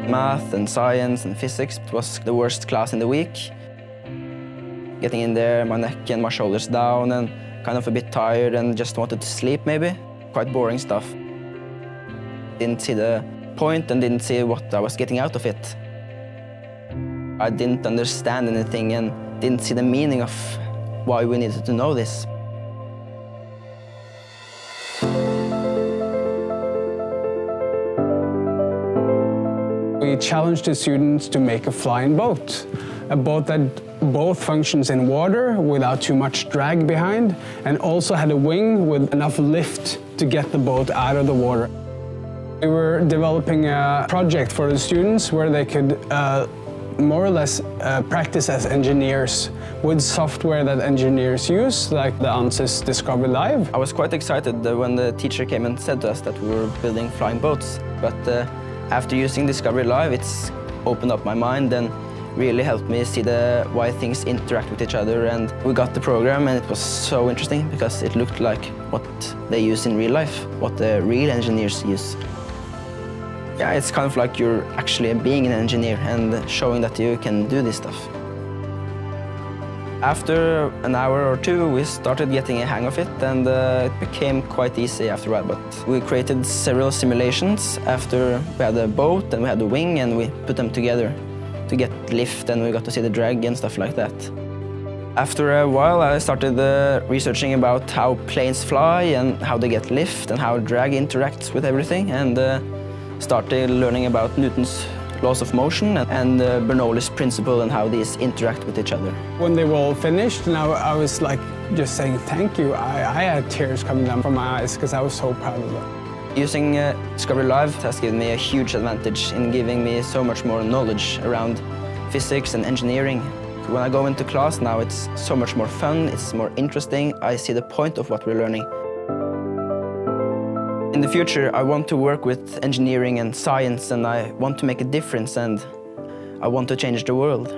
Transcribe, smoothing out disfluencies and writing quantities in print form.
Math and science and physics was the worst class in the week. Getting in there, my neck and my shoulders down and kind of a bit tired and just wanted to sleep maybe. Quite boring stuff. Didn't see the point and didn't see what I was getting out of it. I didn't understand anything and didn't see the meaning of why we needed to know this. We challenged the students to make a flying boat. A boat that both functions in water without too much drag behind and also had a wing with enough lift to get the boat out of the water. We were developing a project for the students where they could more or less practice as engineers with software that engineers use, like the ANSYS Discovery Live. I was quite excited when the teacher came and said to us that we were building flying boats. But after using Discovery Live, it's opened up my mind and really helped me see why things interact with each other. And we got the program and it was so interesting because it looked like what they use in real life, what the real engineers use. Yeah, it's kind of like you're actually being an engineer and showing that you can do this stuff. After an hour or two, we started getting a hang of it, and it became quite easy after a while. But we created several simulations after we had a boat and we had a wing, and we put them together to get lift, and we got to see the drag and stuff like that. After a while, I started researching about how planes fly and how they get lift and how drag interacts with everything, and started learning about Newton's laws of motion and Bernoulli's principle and how these interact with each other. When they were all finished, and I was like just saying thank you. I had tears coming down from my eyes because I was so proud of them. Using Discovery Live has given me a huge advantage in giving me so much more knowledge around physics and engineering. When I go into class now, it's so much more fun, it's more interesting. I see the point of what we're learning. In the future, I want to work with engineering and science, and I want to make a difference, and I want to change the world.